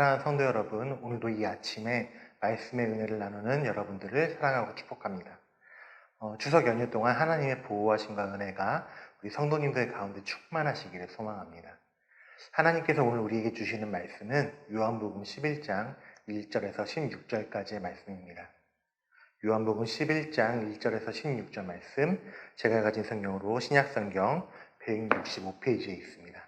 사랑하는 성도 여러분, 오늘도 이 아침에 말씀의 은혜를 나누는 여러분들을 사랑하고 축복합니다. 추석 연휴 동안 하나님의 보호하심과 은혜가 우리 성도님들 가운데 충만하시기를 소망합니다. 하나님께서 오늘 우리에게 주시는 말씀은 요한복음 11장 1절에서 16절까지의 말씀입니다. 요한복음 11장 1절에서 16절 말씀, 제가 가진 성경으로 신약성경 165페이지에 있습니다.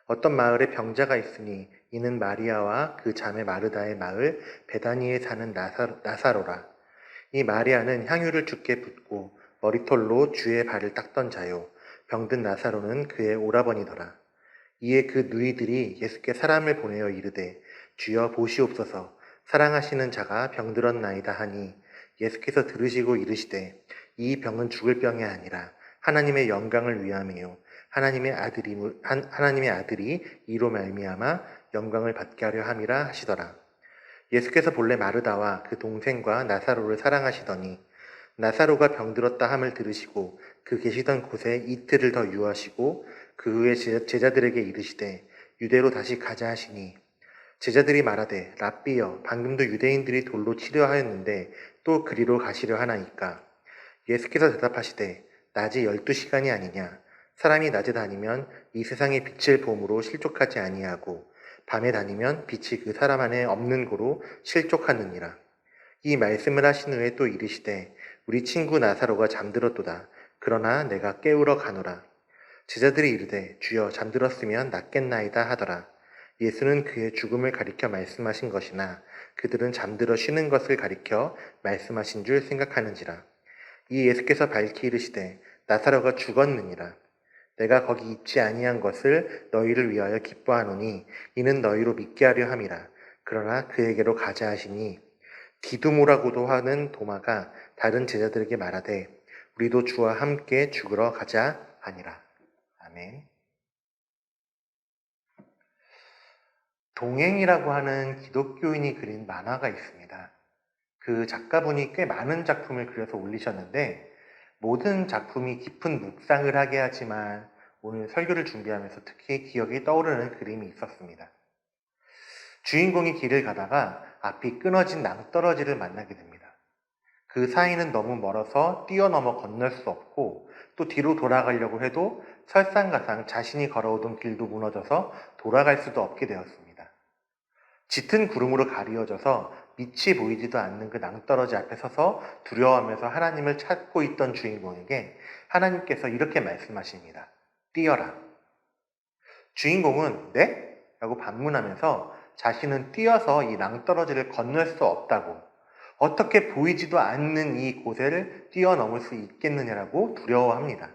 어떤 마을에 병자가 있으니 이는 마리아와 그 자매 마르다의 마을 베다니에 사는 나사로라. 이 마리아는 향유를 주께 붓고 머리털로 주의 발을 닦던 자요. 병든 나사로는 그의 오라버니더라. 이에 그 누이들이 예수께 사람을 보내어 이르되 주여 보시옵소서 사랑하시는 자가 병들었나이다 하니 예수께서 들으시고 이르시되 이 병은 죽을 병이 아니라 하나님의 영광을 위함이요 하나님의 아들이 이로 말미암아 영광을 받게 하려 함이라 하시더라. 예수께서 본래 마르다와 그 동생과 나사로를 사랑하시더니 나사로가 병들었다 함을 들으시고 그 계시던 곳에 이틀을 더 유하시고 그 후에 제자들에게 이르시되 유대로 다시 가자 하시니 제자들이 말하되 랍비여 방금도 유대인들이 돌로 치려 하였는데 또 그리로 가시려 하나이까. 예수께서 대답하시되 낮이 12시간이 아니냐. 사람이 낮에 다니면 이 세상의 빛을 봄으로 실족하지 아니하고 밤에 다니면 빛이 그 사람 안에 없는 고로 실족하느니라. 이 말씀을 하신 후에 또 이르시되 우리 친구 나사로가 잠들었도다. 그러나 내가 깨우러 가노라. 제자들이 이르되 주여 잠들었으면 낫겠나이다 하더라. 예수는 그의 죽음을 가리켜 말씀하신 것이나 그들은 잠들어 쉬는 것을 가리켜 말씀하신 줄 생각하는지라. 이 예수께서 밝히 이르시되 나사로가 죽었느니라. 내가 거기 있지 아니한 것을 너희를 위하여 기뻐하노니 이는 너희로 믿게 하려 함이라. 그러나 그에게로 가자 하시니 디두모라고도 하는 도마가 다른 제자들에게 말하되 우리도 주와 함께 죽으러 가자 하니라. 아멘. 동행이라고 하는 기독교인이 그린 만화가 있습니다. 그 작가분이 꽤 많은 작품을 그려서 올리셨는데 모든 작품이 깊은 묵상을 하게 하지만 오늘 설교를 준비하면서 특히 기억에 떠오르는 그림이 있었습니다. 주인공이 길을 가다가 앞이 끊어진 낭떠러지를 만나게 됩니다. 그 사이는 너무 멀어서 뛰어넘어 건널 수 없고 또 뒤로 돌아가려고 해도 설상가상 자신이 걸어오던 길도 무너져서 돌아갈 수도 없게 되었습니다. 짙은 구름으로 가리워져서 빛이 보이지도 않는 그 낭떠러지 앞에 서서 두려워하면서 하나님을 찾고 있던 주인공에게 하나님께서 이렇게 말씀하십니다. 뛰어라. 주인공은 네? 라고 반문하면서 자신은 뛰어서 이 낭떠러지를 건널 수 없다고, 어떻게 보이지도 않는 이 곳을 뛰어넘을 수 있겠느냐라고 두려워합니다.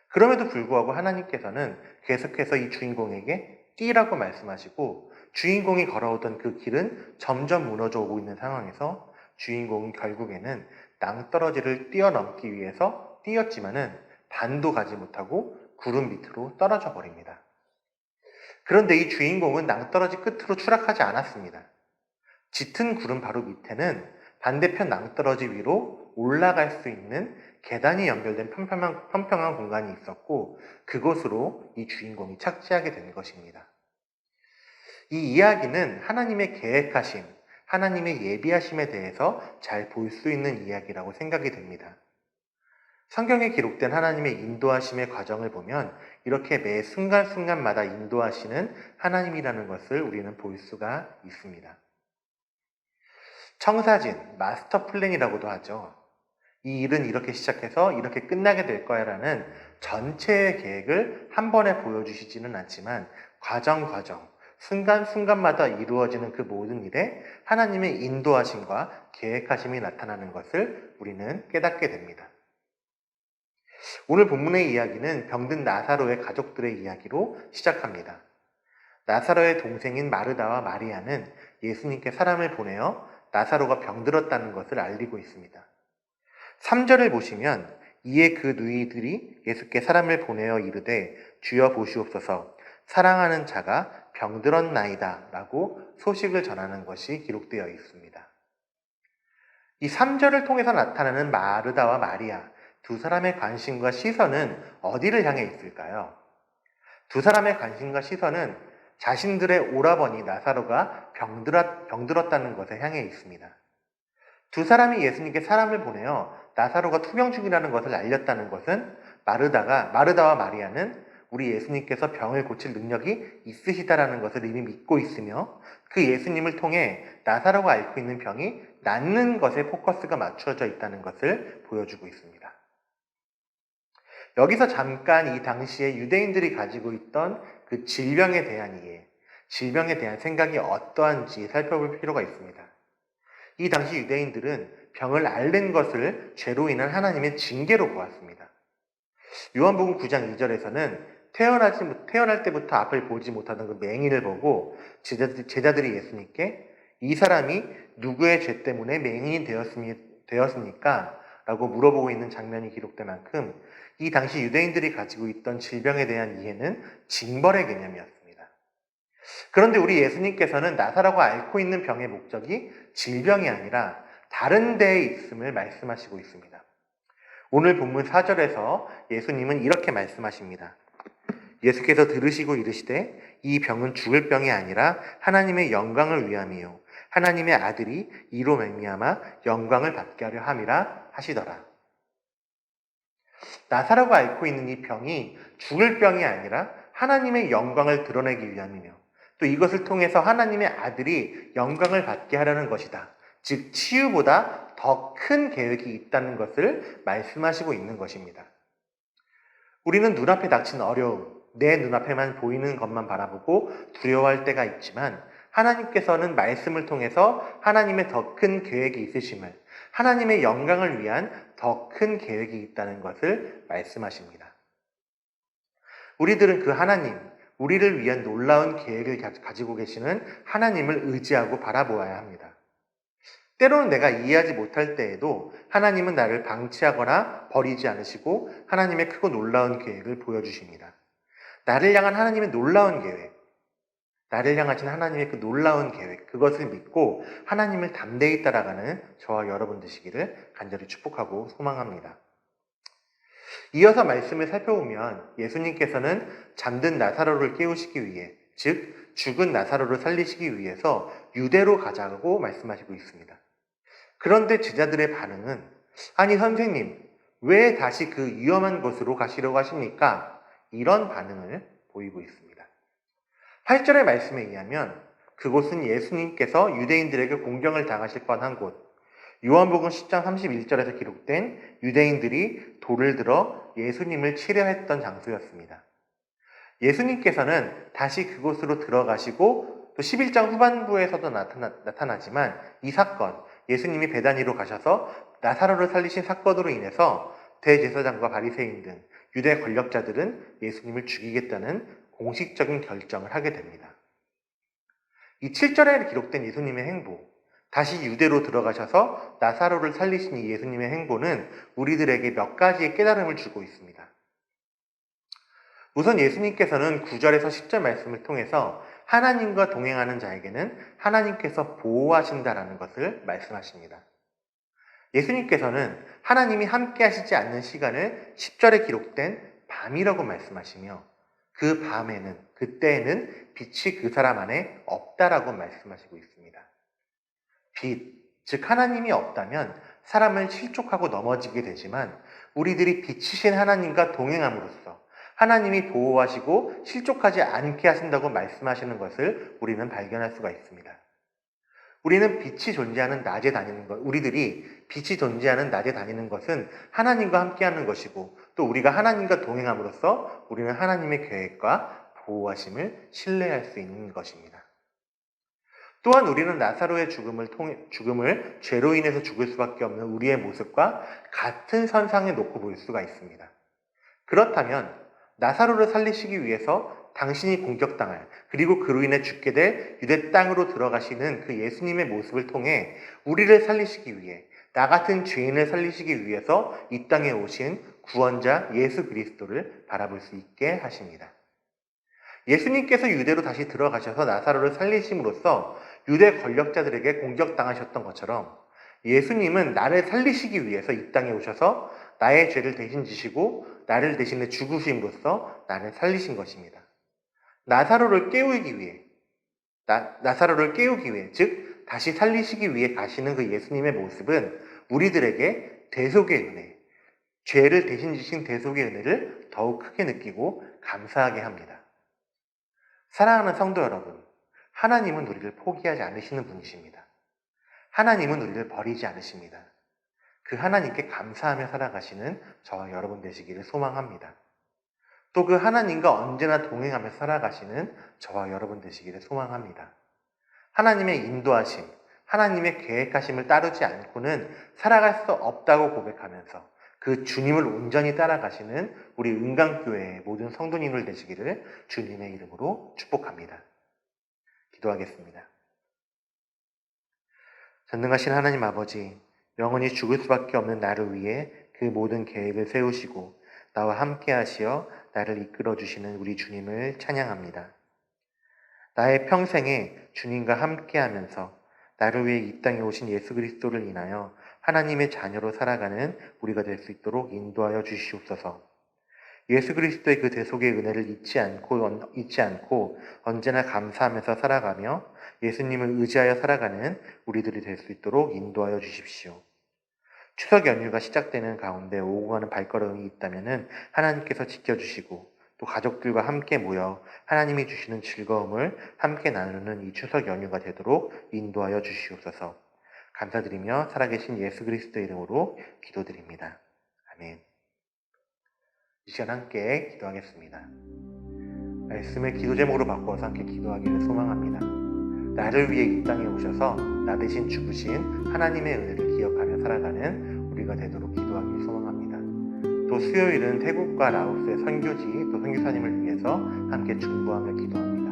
그럼에도 불구하고 하나님께서는 계속해서 이 주인공에게 뛰라고 말씀하시고 주인공이 걸어오던 그 길은 점점 무너져 오고 있는 상황에서 주인공이 결국에는 낭떠러지를 뛰어넘기 위해서 뛰었지만은 반도 가지 못하고 구름 밑으로 떨어져 버립니다. 그런데 이 주인공은 낭떠러지 끝으로 추락하지 않았습니다. 짙은 구름 바로 밑에는 반대편 낭떠러지 위로 올라갈 수 있는 계단이 연결된 평평한 공간이 있었고 그곳으로 이 주인공이 착지하게 된 것입니다. 이 이야기는 하나님의 계획하심, 하나님의 예비하심에 대해서 잘 볼 수 있는 이야기라고 생각이 됩니다. 성경에 기록된 하나님의 인도하심의 과정을 보면 이렇게 매 순간순간마다 인도하시는 하나님이라는 것을 우리는 볼 수가 있습니다. 청사진, 마스터 플랜이라고도 하죠. 이 일은 이렇게 시작해서 이렇게 끝나게 될 거야 라는 전체의 계획을 한 번에 보여주시지는 않지만 과정, 순간순간마다 이루어지는 그 모든 일에 하나님의 인도하심과 계획하심이 나타나는 것을 우리는 깨닫게 됩니다. 오늘 본문의 이야기는 병든 나사로의 가족들의 이야기로 시작합니다. 나사로의 동생인 마르다와 마리아는 예수님께 사람을 보내어 나사로가 병들었다는 것을 알리고 있습니다. 3절을 보시면 이에 그 누이들이 예수께 사람을 보내어 이르되 주여 보시옵소서 사랑하는 자가 병들었나이다 라고 소식을 전하는 것이 기록되어 있습니다. 이 3절을 통해서 나타나는 마르다와 마리아, 두 사람의 관심과 시선은 어디를 향해 있을까요? 두 사람의 관심과 시선은 자신들의 오라버니 나사로가 병들었다는 것에 향해 있습니다. 두 사람이 예수님께 사람을 보내어 나사로가 투병 중이라는 것을 알렸다는 것은 마르다와 마리아는 우리 예수님께서 병을 고칠 능력이 있으시다라는 것을 이미 믿고 있으며 그 예수님을 통해 나사로가 앓고 있는 병이 낫는 것에 포커스가 맞춰져 있다는 것을 보여주고 있습니다. 여기서 잠깐 이 당시에 유대인들이 가지고 있던 그 질병에 대한 이해, 질병에 대한 생각이 어떠한지 살펴볼 필요가 있습니다. 이 당시 유대인들은 병을 앓는 것을 죄로 인한 하나님의 징계로 보았습니다. 요한복음 9장 2절에서는 태어날 때부터 앞을 보지 못하던 그 맹인을 보고 제자들이 예수님께 이 사람이 누구의 죄 때문에 맹인이 되었습니까? 라고 물어보고 있는 장면이 기록된 만큼 이 당시 유대인들이 가지고 있던 질병에 대한 이해는 징벌의 개념이었습니다. 그런데 우리 예수님께서는 나사로가 앓고 있는 병의 목적이 질병이 아니라 다른 데에 있음을 말씀하시고 있습니다. 오늘 본문 4절에서 예수님은 이렇게 말씀하십니다. 예수께서 들으시고 이르시되 이 병은 죽을 병이 아니라 하나님의 영광을 위함이요 하나님의 아들이 이로 말미암아 영광을 받게 하려 함이라 하시더라. 나사로가 앓고 있는 이 병이 죽을 병이 아니라 하나님의 영광을 드러내기 위함이며 또 이것을 통해서 하나님의 아들이 영광을 받게 하려는 것이다. 즉 치유보다 더 큰 계획이 있다는 것을 말씀하시고 있는 것입니다. 우리는 눈앞에 닥친 어려움, 내 눈앞에만 보이는 것만 바라보고 두려워할 때가 있지만 하나님께서는 말씀을 통해서 하나님의 더 큰 계획이 있으심을, 하나님의 영광을 위한 더 큰 계획이 있다는 것을 말씀하십니다. 우리들은 그 하나님, 우리를 위한 놀라운 계획을 가지고 계시는 하나님을 의지하고 바라보아야 합니다. 때로는 내가 이해하지 못할 때에도 하나님은 나를 방치하거나 버리지 않으시고 하나님의 크고 놀라운 계획을 보여주십니다. 나를 향한 하나님의 놀라운 계획, 나를 향하신 하나님의 그 놀라운 계획, 그것을 믿고 하나님을 담대히 따라가는 저와 여러분 되시기를 간절히 축복하고 소망합니다. 이어서 말씀을 살펴보면 예수님께서는 잠든 나사로를 깨우시기 위해, 즉 죽은 나사로를 살리시기 위해서 유대로 가자고 말씀하시고 있습니다. 그런데 제자들의 반응은 아니 선생님, 왜 다시 그 위험한 곳으로 가시려고 하십니까? 이런 반응을 보이고 있습니다. 8절의 말씀에 의하면 그곳은 예수님께서 유대인들에게 공경을 당하실 뻔한 곳, 요한복음 10장 31절에서 기록된 유대인들이 돌을 들어 예수님을 치려 했던 장소였습니다. 예수님께서는 다시 그곳으로 들어가시고 또 11장 후반부에서도 나타나지만 이 사건, 예수님이 베다니로 가셔서 나사로를 살리신 사건으로 인해서 대제사장과 바리새인 등 유대 권력자들은 예수님을 죽이겠다는 공식적인 결정을 하게 됩니다. 이 7절에 기록된 예수님의 행보, 다시 유대로 들어가셔서 나사로를 살리신 이 예수님의 행보는 우리들에게 몇 가지의 깨달음을 주고 있습니다. 우선 예수님께서는 9절에서 10절 말씀을 통해서 하나님과 동행하는 자에게는 하나님께서 보호하신다라는 것을 말씀하십니다. 예수님께서는 하나님이 함께 하시지 않는 시간을 10절에 기록된 밤이라고 말씀하시며 그 밤에는, 그때에는 빛이 그 사람 안에 없다라고 말씀하시고 있습니다. 빛, 즉 하나님이 없다면 사람을 실족하고 넘어지게 되지만 우리들이 빛이신 하나님과 동행함으로써 하나님이 보호하시고 실족하지 않게 하신다고 말씀하시는 것을 우리는 발견할 수가 있습니다. 우리들이 빛이 존재하는 낮에 다니는 것은 하나님과 함께하는 것이고 또 우리가 하나님과 동행함으로써 우리는 하나님의 계획과 보호하심을 신뢰할 수 있는 것입니다. 또한 우리는 나사로의 죽음을 죄로 인해서 죽을 수밖에 없는 우리의 모습과 같은 선상에 놓고 볼 수가 있습니다. 그렇다면 나사로를 살리시기 위해서 당신이 공격당할, 그리고 그로 인해 죽게 될 유대 땅으로 들어가시는 그 예수님의 모습을 통해 우리를 살리시기 위해, 나 같은 죄인을 살리시기 위해서 이 땅에 오신 구원자 예수 그리스도를 바라볼 수 있게 하십니다. 예수님께서 유대로 다시 들어가셔서 나사로를 살리심으로써 유대 권력자들에게 공격당하셨던 것처럼 예수님은 나를 살리시기 위해서 이 땅에 오셔서 나의 죄를 대신 지시고 나를 대신해 죽으심으로써 나를 살리신 것입니다. 나사로를 깨우기 위해, 나사로를 깨우기 위해, 즉 다시 살리시기 위해 가시는 그 예수님의 모습은 우리들에게 대속의 은혜, 죄를 대신 지신 대속의 은혜를 더욱 크게 느끼고 감사하게 합니다. 사랑하는 성도 여러분, 하나님은 우리를 포기하지 않으시는 분이십니다. 하나님은 우리를 버리지 않으십니다. 그 하나님께 감사하며 살아가시는 저와 여러분 되시기를 소망합니다. 또 그 하나님과 언제나 동행하며 살아가시는 저와 여러분 되시기를 소망합니다. 하나님의 인도하심, 하나님의 계획하심을 따르지 않고는 살아갈 수 없다고 고백하면서 그 주님을 온전히 따라가시는 우리 은강교회의 모든 성도님들 되시기를 주님의 이름으로 축복합니다. 기도하겠습니다. 전능하신 하나님 아버지, 영원히 죽을 수밖에 없는 나를 위해 그 모든 계획을 세우시고 나와 함께 하시어 나를 이끌어 주시는 우리 주님을 찬양합니다. 나의 평생에 주님과 함께 하면서 나를 위해 이 땅에 오신 예수 그리스도를 인하여 하나님의 자녀로 살아가는 우리가 될 수 있도록 인도하여 주시옵소서. 예수 그리스도의 그 대속의 은혜를 잊지 않고 언제나 감사하면서 살아가며 예수님을 의지하여 살아가는 우리들이 될 수 있도록 인도하여 주십시오. 추석 연휴가 시작되는 가운데 오고 가는 발걸음이 있다면 하나님께서 지켜주시고 또 가족들과 함께 모여 하나님이 주시는 즐거움을 함께 나누는 이 추석 연휴가 되도록 인도하여 주시옵소서. 감사드리며 살아계신 예수 그리스도의 이름으로 기도드립니다. 아멘. 이 시간 함께 기도하겠습니다. 말씀을 기도 제목으로 바꿔서 함께 기도하기를 소망합니다. 나를 위해 이 땅에 오셔서 나 대신 죽으신 하나님의 은혜를 기억하며 살아가는 우리가 되도록 기도하기를 소망합니다. 또 수요일은 태국과 라오스의 선교지 또 선교사님을 위해서 함께 중보하며 기도합니다.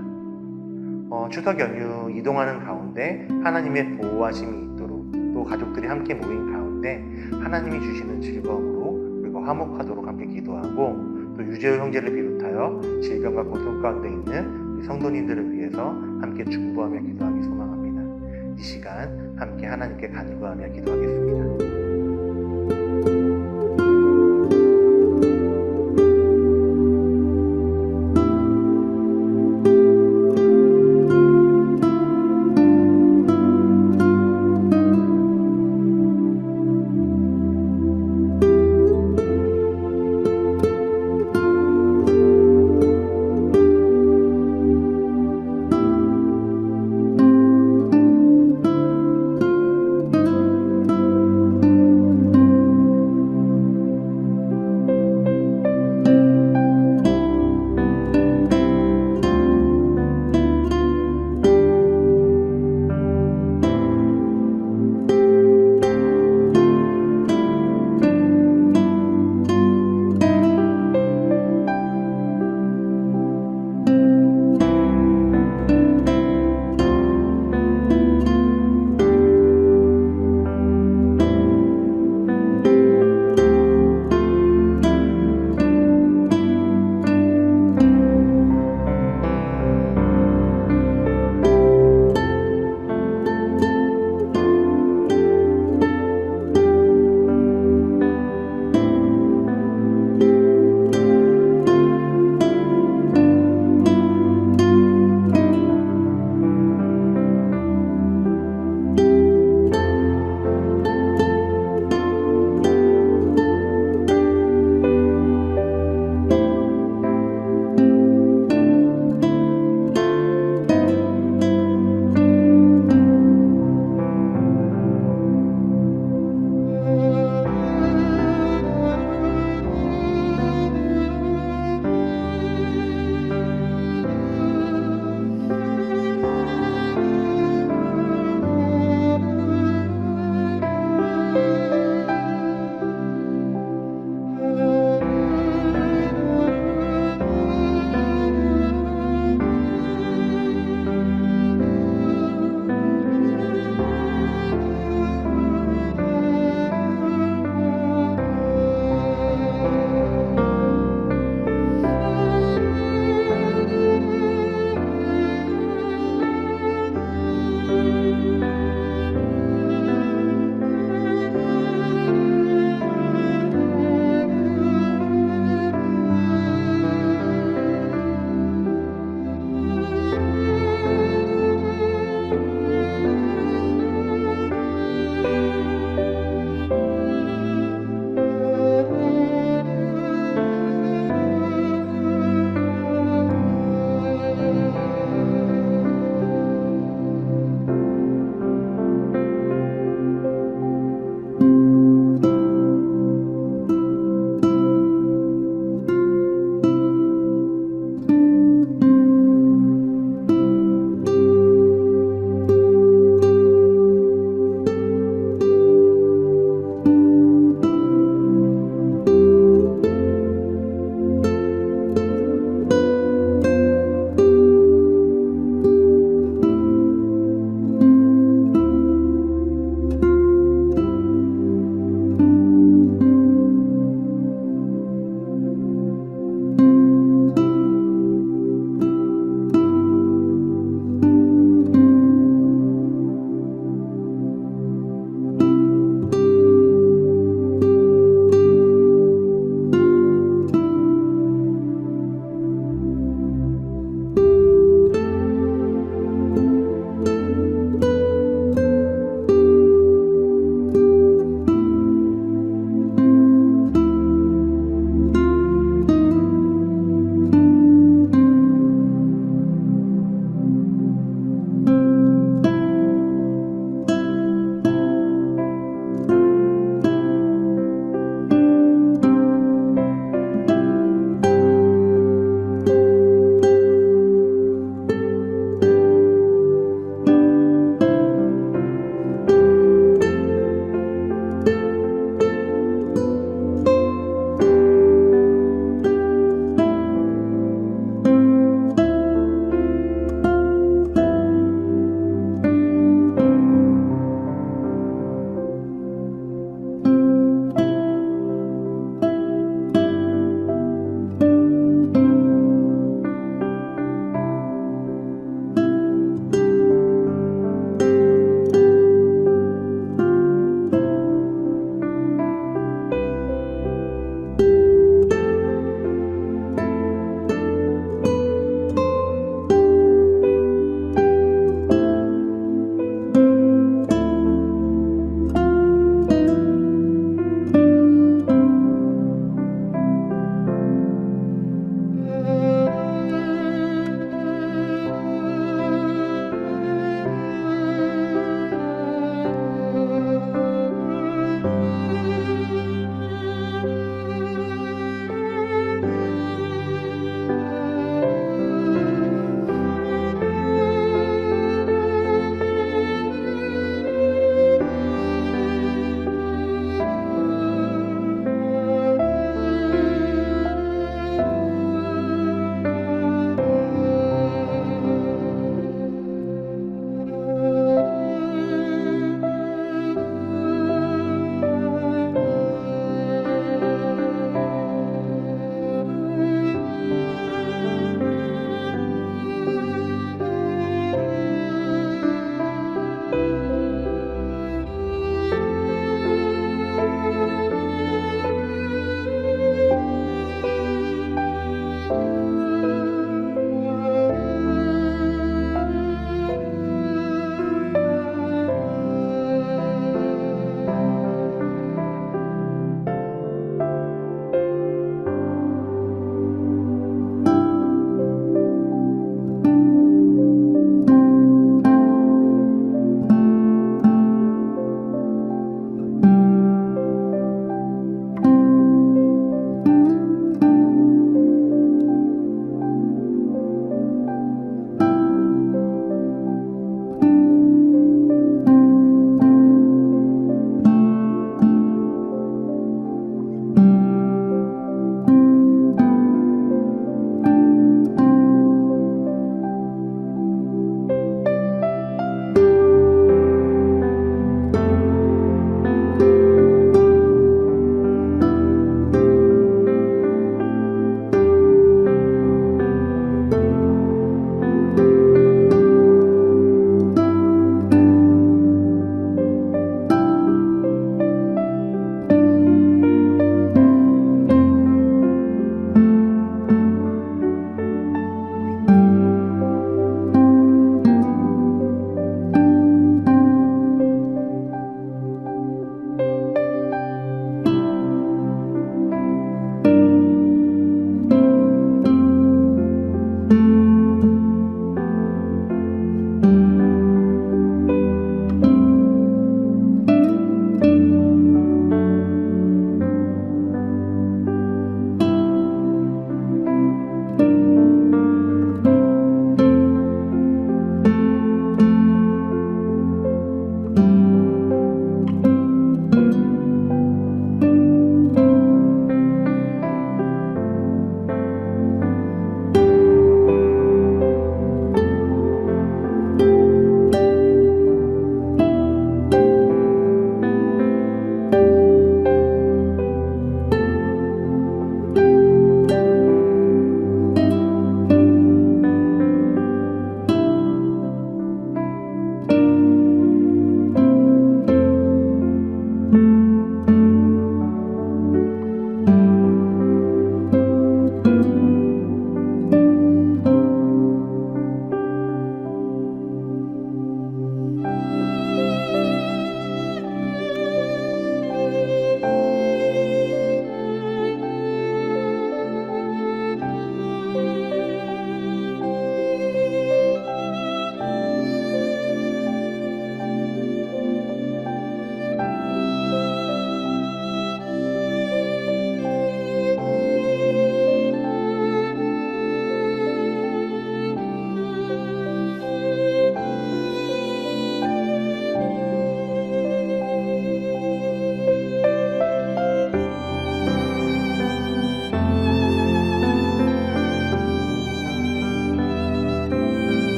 추석 연휴 이동하는 가운데 하나님의 보호하심이 있도록 또 가족들이 함께 모인 가운데 하나님이 주시는 즐거움으로 그리고 화목하도록 함께 기도하고 또 유재호 형제를 비롯하여 질병과 고통 가운데 있는 우리 성도님들을 위해서 함께 중보하며 기도하기 소망합니다. 이 시간 함께 하나님께 간구하며 기도하겠습니다.